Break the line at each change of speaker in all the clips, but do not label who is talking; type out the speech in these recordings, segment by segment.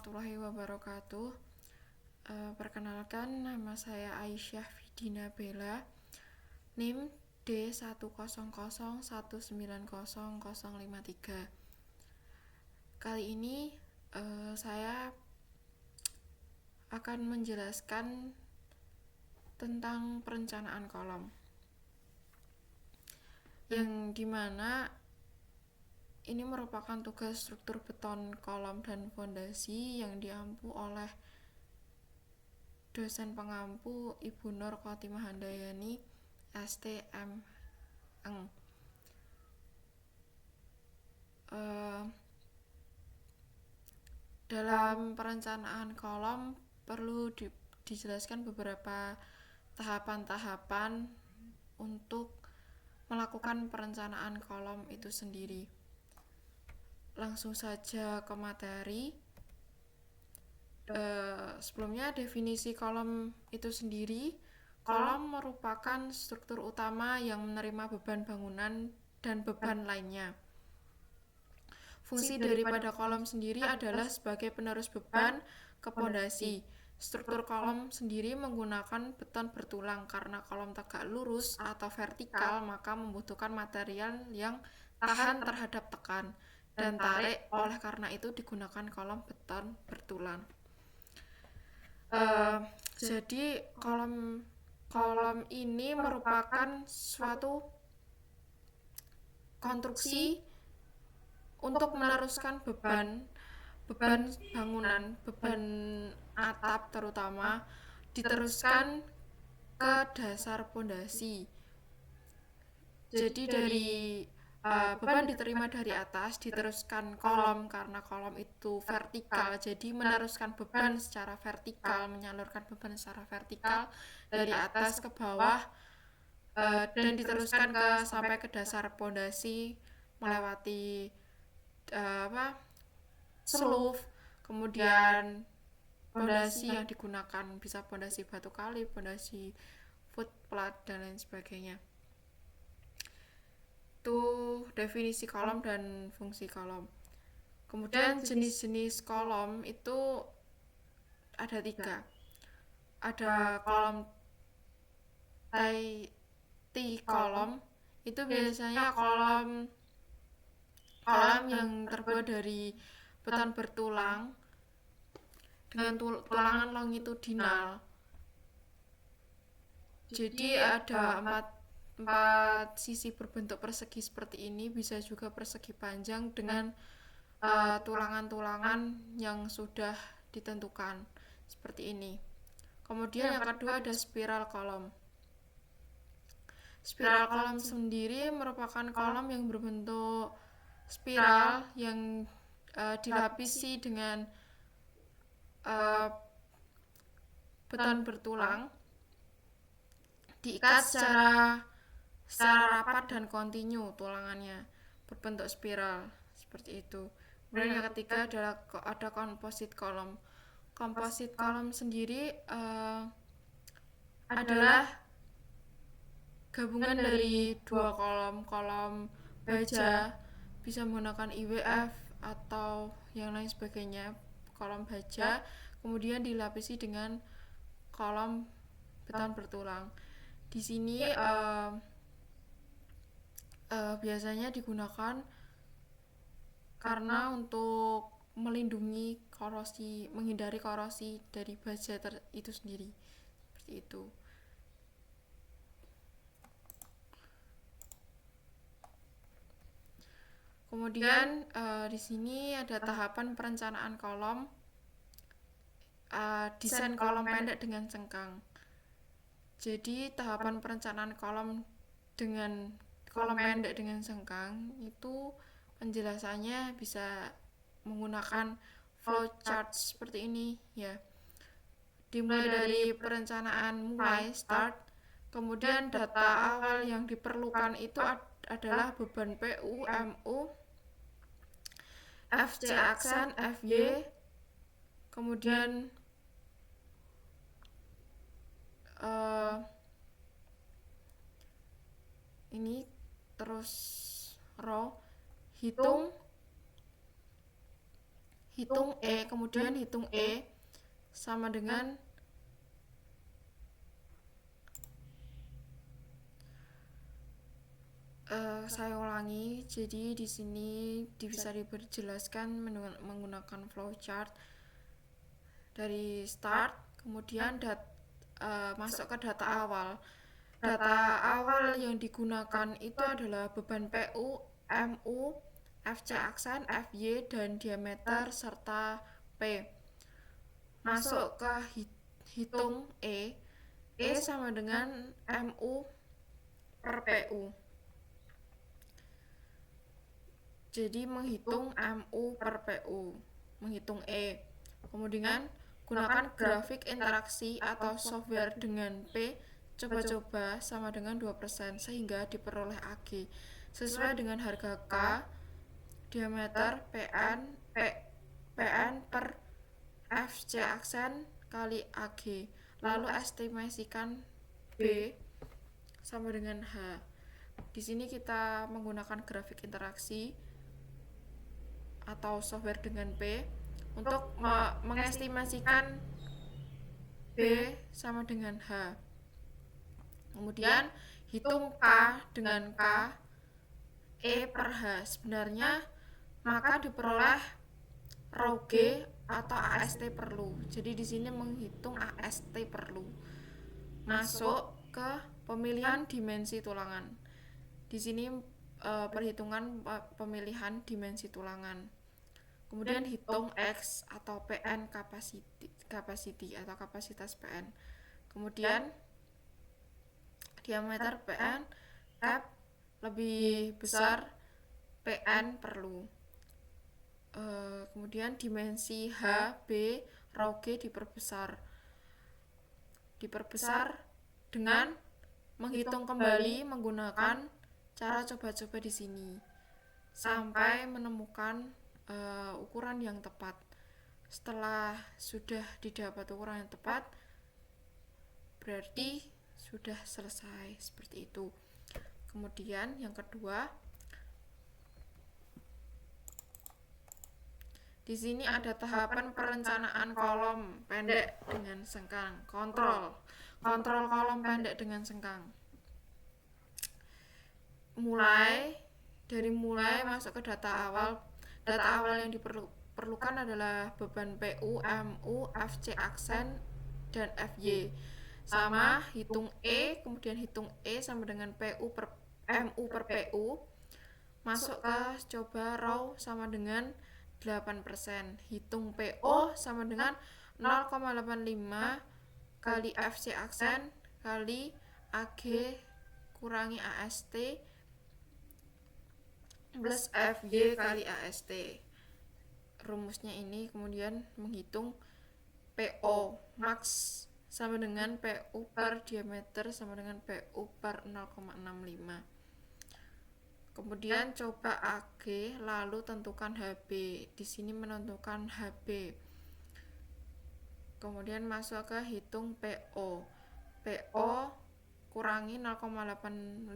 warahmatullahi wabarakatuh. Perkenalkan, nama saya Aisyah Vidina Bella, NIM D100190053. Kali ini saya akan menjelaskan tentang perencanaan kolom, yang dimana ini merupakan tugas struktur beton kolom dan fondasi yang diampu oleh dosen pengampu Ibu Nur Khotimah Handayani, STM Eng. Dalam perencanaan kolom perlu dijelaskan beberapa tahapan-tahapan untuk melakukan perencanaan kolom itu sendiri. Langsung saja ke materi. Sebelumnya, definisi kolom itu sendiri. Kolom merupakan struktur utama yang menerima beban bangunan dan beban lainnya. Fungsi daripada kolom sendiri adalah sebagai penerus beban ke pondasi. Struktur kolom sendiri menggunakan beton bertulang. Karena kolom tegak lurus atau vertikal, maka membutuhkan material yang tahan terhadap tekan dan tarik. Oleh karena itu digunakan kolom beton bertulang. Jadi kolom ini merupakan suatu konstruksi untuk meneruskan beban bangunan, beban atap terutama, diteruskan ke dasar pondasi. Jadi dari beban diterima dari atas, diteruskan kolom karena kolom itu vertikal, jadi meneruskan beban secara vertikal, menyalurkan beban secara vertikal dari atas ke bawah, dan diteruskan sampai ke dasar pondasi melewati seluf, kemudian pondasi yang digunakan bisa pondasi batu kali, pondasi footplat dan lain sebagainya. Itu definisi kolom dan fungsi kolom. Kemudian jenis-jenis kolom itu ada 3. Ada kolom T-kolom, itu biasanya kolom yang terbuat dari beton bertulang dengan tulangan longitudinal. Jadi ada 4 sisi berbentuk persegi seperti ini, bisa juga persegi panjang dengan tulangan-tulangan yang sudah ditentukan seperti ini. Kemudian yang kedua ada spiral kolom. Spiral kolom sendiri merupakan kolom yang berbentuk spiral yang dilapisi dengan beton bertulang, diikat secara rapat dan kontinu tulangannya, berbentuk spiral seperti itu. Kemudian yang ketiga adalah ada komposit kolom. Komposit kolom sendiri adalah gabungan dari 2 kolom baja, bisa menggunakan IWF atau yang lain sebagainya, kolom baja, kemudian dilapisi dengan kolom beton bertulang. Di sini biasanya digunakan karena untuk melindungi korosi, menghindari korosi dari baja itu sendiri. Seperti itu. Kemudian di sini ada tahapan perencanaan kolom, desain kolom pendek dengan cengkang. Jadi tahapan perencanaan kolom pendek dengan cengkang itu penjelasannya bisa menggunakan flowchart seperti ini ya. Dimulai dari perencanaan start, kemudian data awal yang diperlukan itu adalah beban PU, MU, FC aksen, FY, kemudian ini terus row, hitung hitung E, kemudian hitung E sama dengan saya ulangi. Jadi di sini bisa dijelaskan menggunakan flowchart dari start, kemudian masuk ke data awal. Data awal yang digunakan itu adalah beban PU, MU, FC aksen, FY, dan diameter serta P. Masuk ke hitung E. E sama dengan MU per PU. Jadi menghitung MU per PU, menghitung E. Kemudian gunakan grafik interaksi atau software dengan P coba-coba sama dengan 2% sehingga diperoleh AG sesuai dengan harga K, diameter PN per FC aksen kali AG. Lalu estimasikan B sama dengan H. Di sini kita menggunakan grafik interaksi atau software dengan P untuk mengestimasikan B sama dengan H. Kemudian hitung K dengan K, E per H. Sebenarnya maka diperoleh rho G atau AST perlu. Jadi di sini menghitung AST perlu. Masuk ke pemilihan dimensi tulangan. Di sini perhitungan pemilihan dimensi tulangan. Kemudian hitung X atau PN capacity atau kapasitas PN. Kemudian diameter PN cap lebih besar PN perlu. Kemudian dimensi H, B, rho G diperbesar dengan menghitung kembali menggunakan cara coba-coba di sini sampai menemukan ukuran yang tepat. Setelah sudah didapat ukuran yang tepat, berarti sudah selesai seperti itu. Kemudian yang kedua, di sini ada tahapan perencanaan kolom pendek dengan sengkang. Kontrol kolom pendek dengan sengkang. Mulai masuk ke data awal. Data awal yang diperlukan adalah beban PU, MU, FC aksen, dan FY. Sama hitung E, kemudian hitung E sama dengan PU per MU per PU. Masuk ke coba rho sama dengan 8%. Hitung PO sama dengan 0,85 kali FC aksen kali AG kurangi AST plus FY kali AST. Rumusnya ini kemudian menghitung PO max sama dengan PU per diameter sama dengan PU per 0,65. Kemudian coba AG lalu tentukan HB. Di sini menentukan HB. Kemudian masuk ke hitung PO. PO kurangi 0,85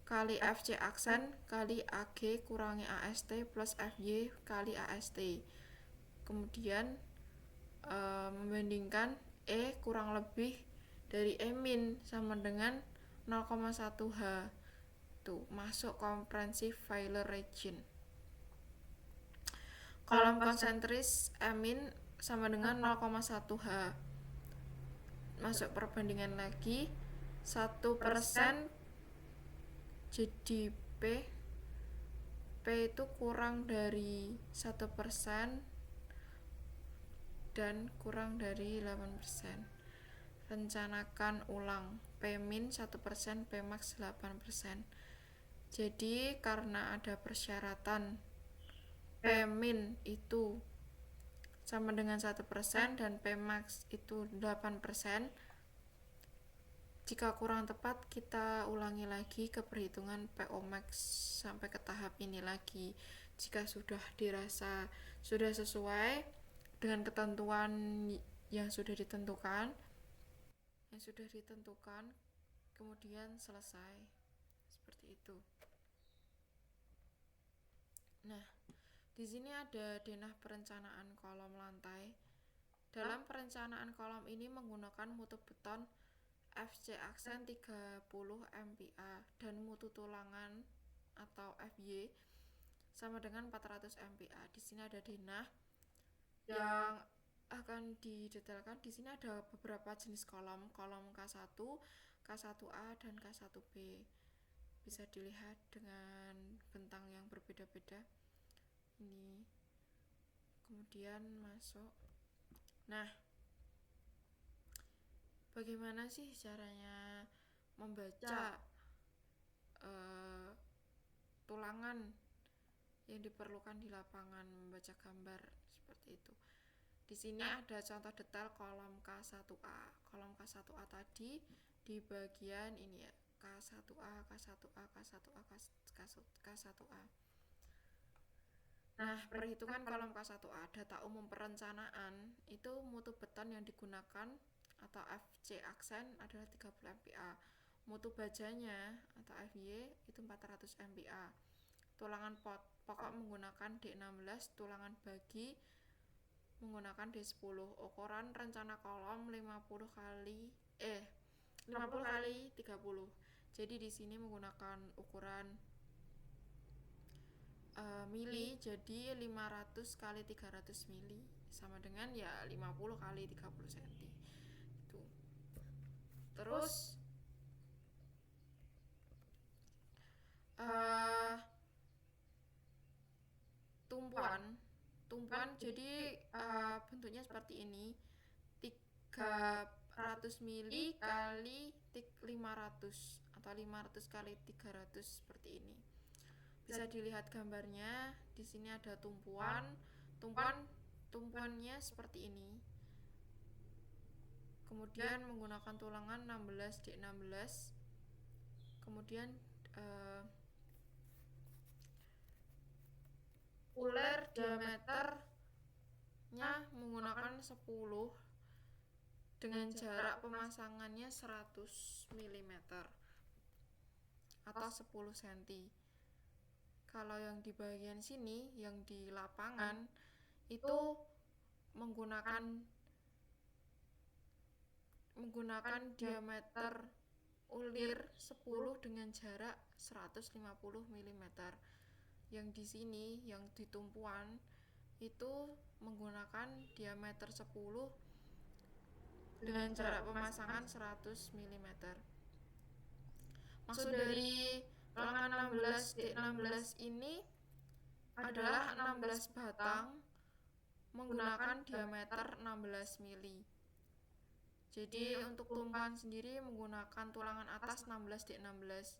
kali FC aksen kali AG kurangi AST plus FY kali AST. Kemudian membandingkan E kurang lebih dari E min sama dengan 0,1 H. Tuh, masuk comprehensive failure region. Kolom konsentris E min sama dengan 0,1 H. Masuk perbandingan lagi 1% jadi P itu kurang dari 1% dan kurang dari 8%. Rencanakan ulang. P min 1%, P max 8%. Jadi karena ada persyaratan P min itu sama dengan 1% dan P max itu 8%. Jika kurang tepat, kita ulangi lagi ke perhitungan PO max sampai ke tahap ini lagi. Jika sudah dirasa sudah sesuai dengan ketentuan yang sudah ditentukan, kemudian selesai. Seperti itu. Nah, Di sini ada denah perencanaan kolom lantai. Dalam perencanaan kolom ini menggunakan mutu beton FC aksen 30 MPa dan mutu tulangan atau FY sama dengan 400 MPa. Di sini ada denah yang akan didetailkan. Di sini ada beberapa jenis kolom K1, K1A dan K1B. Bisa dilihat dengan bentang yang berbeda-beda. Ini kemudian masuk. Nah, bagaimana sih caranya membaca tulangan yang diperlukan di lapangan, membaca gambar seperti itu. Di sini ada contoh detail kolom K1A. Kolom K1A tadi di bagian ini ya, K1A, K1A, K1A, K1A. Nah, perhitungan kolom K1A, data umum perencanaan, itu mutu beton yang digunakan atau FC aksen adalah 30 MPa. Mutu bajanya atau FY itu 400 MPa. Tulangan pokok menggunakan D16, tulangan bagi menggunakan D10. Ukuran rencana kolom 50 kali 30. Jadi di sini menggunakan ukuran mili, jadi 500 kali 300 mili sama dengan ya 50 kali 30 cm itu. Terus tumpuan jadi bentuknya seperti ini, 300 mili kali 500 atau 500 kali 300 seperti ini. Bisa dilihat gambarnya. Di sini ada tumpuannya seperti ini. Kemudian menggunakan tulangan 16D16. Kemudian uler diameternya menggunakan 10 dengan jarak pemasangannya 100 mm atau 10 cm. Kalau yang di bagian sini, yang di lapangan itu menggunakan diameter ulir 10 dengan jarak 150 mm. Yang di sini, yang di tumpuan itu menggunakan diameter 10 dengan jarak pemasangan 100 mm. Maksud dari tulangan 16D16 ini adalah 16 batang menggunakan diameter 16 mili. Jadi untuk tumpuan sendiri menggunakan tulangan atas 16D16.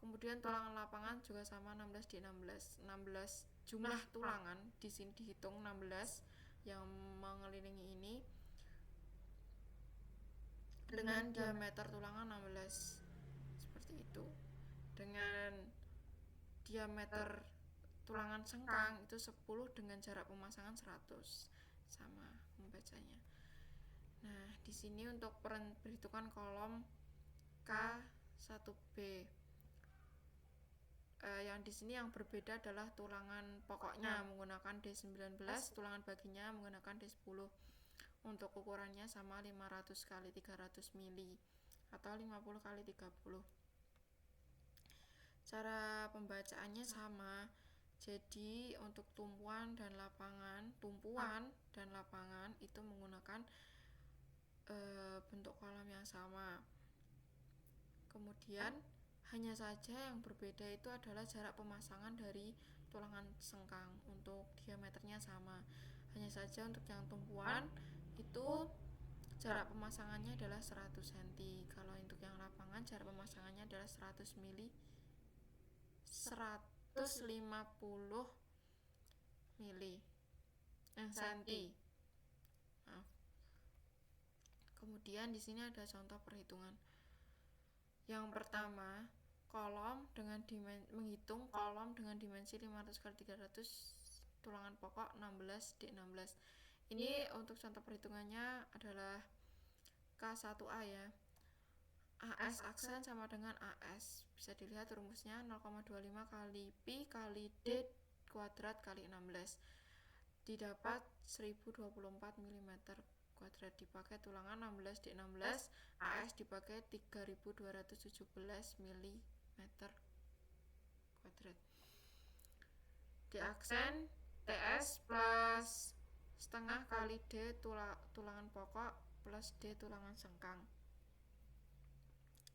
Kemudian tulangan lapangan juga sama 16D16. 16 jumlah tulangan di sini dihitung 16 yang mengelilingi ini dengan diameter tulangan 16 seperti itu. Dengan diameter tulangan sengkang itu 10 dengan jarak pemasangan 100, sama membacanya. Nah, di sini untuk perhitungan kolom K1B. Yang di sini yang berbeda adalah tulangan pokoknya menggunakan D19, tulangan baginya menggunakan D10. Untuk ukurannya sama 500 kali 300 mili atau 50 kali 30. Cara pembacaannya sama. Jadi untuk tumpuan dan lapangan itu menggunakan bentuk kolom yang sama. Kemudian hanya saja yang berbeda itu adalah jarak pemasangan dari tulangan sengkang. Untuk diameternya sama. Hanya saja untuk yang tumpuan itu jarak pemasangannya adalah 100 cm. Kalau untuk yang lapangan jarak pemasangannya adalah 100 mili 150 mili cm. Maaf. Kemudian di sini ada contoh perhitungan. Yang pertama, menghitung kolom dengan dimensi 500 kali 300 tulangan pokok 16D16. Ini untuk contoh perhitungannya adalah K1A ya. AS aksen sama dengan AS. Bisa dilihat rumusnya 0,25 kali Pi kali D kuadrat kali 16 didapat 1024 mm kuadrat. Dipakai tulangan 16 di 16, AS dipakai 3217 mm kuadrat. Di aksen TS plus setengah kali D tulangan pokok plus D tulangan sengkang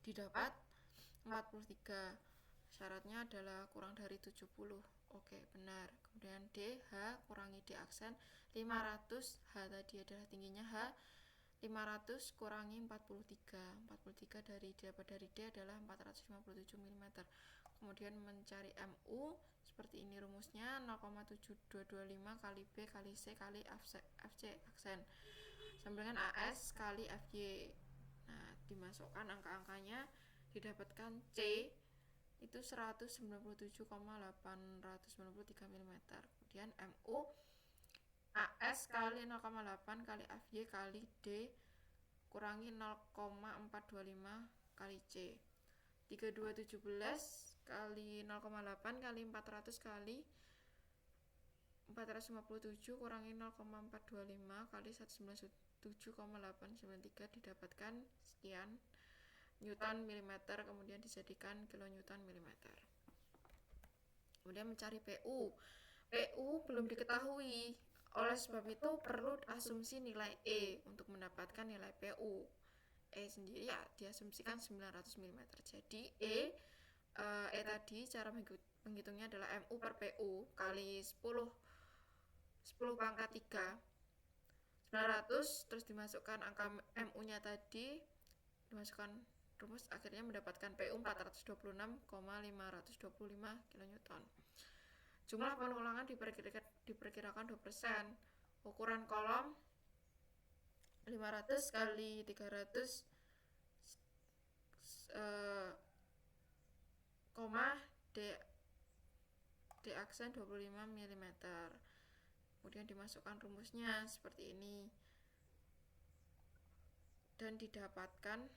didapat 43. Syaratnya adalah kurang dari 70. Oke, benar. Kemudian D, H kurangi D aksen 500. H tadi adalah tingginya H. 500 kurangi 43. 43 dapat dari D adalah 457 mm. Kemudian mencari MU seperti ini rumusnya, 0,7225 kali B kali C kali FC aksen sama dengan AS kali FY. Nah, dimasukkan angka-angkanya, didapatkan C itu 197,893 mm. Kemudian MU AS kali 0,8 kali FY kali D kurangi 0,425 kali C. 3217 kali 0,8 kali 400 kali 457 kurangi 0,425 kali 197,893 didapatkan sekian Newton milimeter, kemudian dijadikan kilonewton milimeter. Kemudian mencari PU. PU belum diketahui, oleh sebab itu perlu asumsi nilai E untuk mendapatkan nilai PU. E sendiri ya diasumsikan 900 mm. Jadi E tadi cara menghitungnya adalah MU per PU kali 10 pangkat 3 900, terus dimasukkan angka MU nya tadi, dimasukkan rumus, akhirnya mendapatkan PU 426,525 kN. Jumlah penulangan diperkirakan 2%. Ukuran kolom 500 kali 300 D aksen 25 mm. Kemudian dimasukkan rumusnya seperti ini dan didapatkan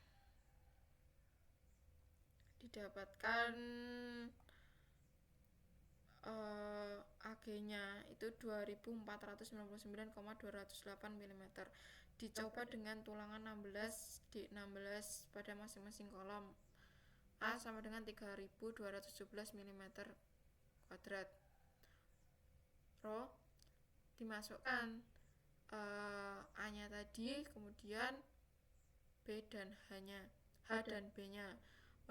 AG-nya itu 2499,208 mm. Dicoba dengan tulangan 16 di 16 pada masing-masing kolom. A sama dengan 3217 mm kuadrat. Rho dimasukkan A-nya tadi, kemudian B dan H-nya, H dan B-nya.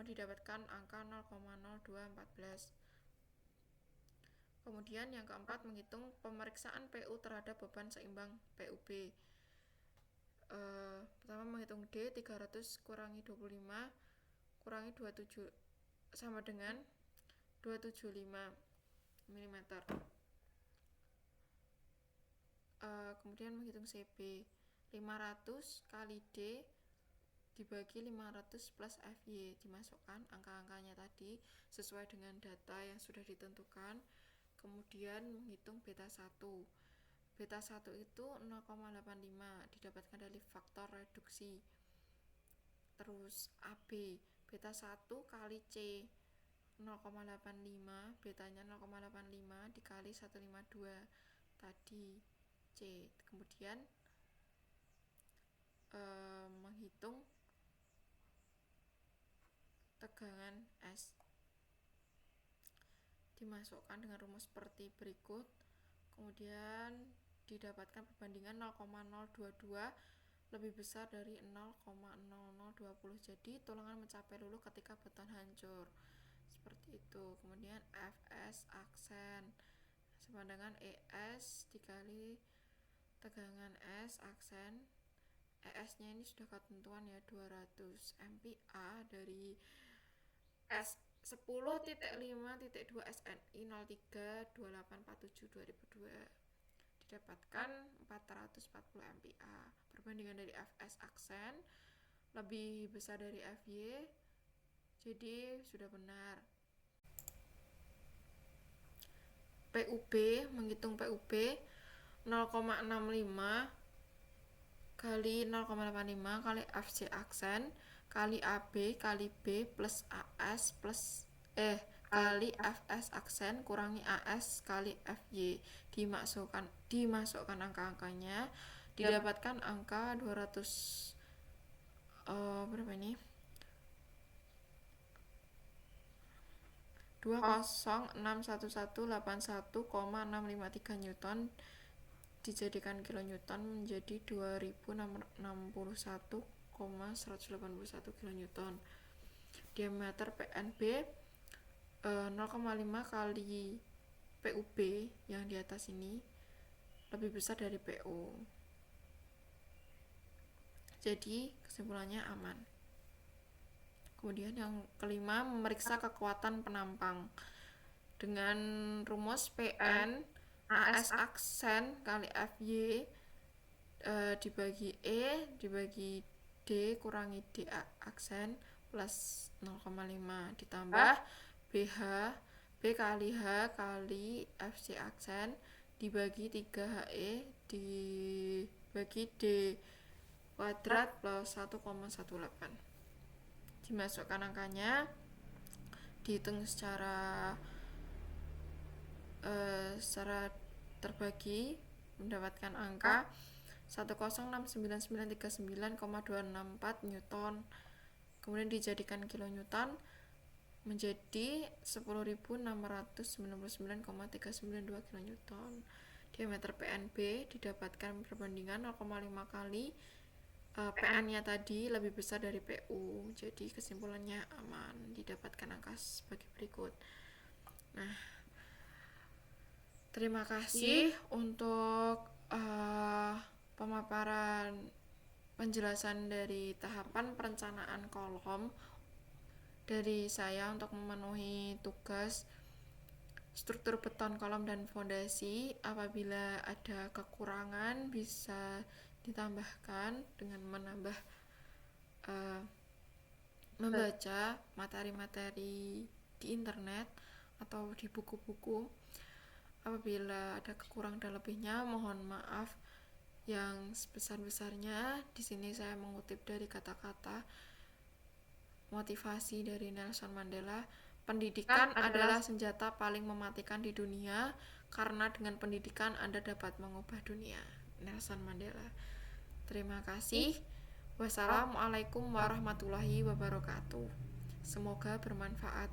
Didapatkan angka 0,0214. Kemudian yang keempat, menghitung pemeriksaan PU terhadap beban seimbang PUB. Pertama menghitung D, 300 kurangi 25 kurangi 27 sama dengan 275 mm. Kemudian menghitung CB, 500 kali D dibagi 500 plus FY. Dimasukkan angka-angkanya tadi sesuai dengan data yang sudah ditentukan. Kemudian menghitung beta 1. Beta 1 itu 0,85 didapatkan dari faktor reduksi. Terus AB, beta 1 kali C 0,85, betanya 0,85 dikali 152 tadi C. Kemudian menghitung tegangan S, dimasukkan dengan rumus seperti berikut. Kemudian didapatkan perbandingan 0,022 lebih besar dari 0,0020. Jadi tulangan mencapai luluh ketika beton hancur, seperti itu. Kemudian Fs aksen sama dengan ES dikali tegangan S aksen. ES nya ini sudah ketentuan ya, 200 MPa dari S 10.5.2 SNI 032847/2002 didapatkan 440 MPa. Perbandingan dari Fs aksen lebih besar dari Fy, jadi sudah benar. PUB, menghitung PUB 0,65 kali 0,85 kali FC aksen kali AB kali B plus AS plus kali fs aksen kurangi as kali fy. Dimasukkan angka-angkanya, didapatkan angka 200 berapa ini? 2061181,653 Newton dijadikan kilonewton menjadi 2061,181 kilonewton. Diameter PNB 0,5 kali PUB yang di atas ini lebih besar dari PU. Jadi kesimpulannya aman. Kemudian yang kelima, memeriksa kekuatan penampang dengan rumus PN AS aksen kali FY dibagi E dibagi D kurangi D aksen plus 0,5 ditambah BH B kali H kali FC aksen dibagi 3HE dibagi D kuadrat plus 1,18. Dimasukkan angkanya, dihitung secara terbagi, mendapatkan angka 1069939,264 Newton. Kemudian dijadikan kilonewton menjadi 10.699,392 kilonewton. Diameter PNB didapatkan perbandingan 0,5 kali PN-nya tadi lebih besar dari PU. Jadi kesimpulannya aman, didapatkan angka sebagai berikut. Nah, terima kasih untuk pemaparan penjelasan dari tahapan perencanaan kolom dari saya untuk memenuhi tugas struktur beton kolom dan fondasi. Apabila ada kekurangan bisa ditambahkan dengan membaca materi-materi di internet atau di buku-buku. Apabila ada kekurang dan lebihnya mohon maaf yang sebesar-besarnya. Di sini saya mengutip dari kata-kata motivasi dari Nelson Mandela. Pendidikan adalah senjata paling mematikan di dunia, karena dengan pendidikan Anda dapat mengubah dunia. Nelson Mandela. Terima kasih. Wassalamualaikum warahmatullahi wabarakatuh. Semoga bermanfaat.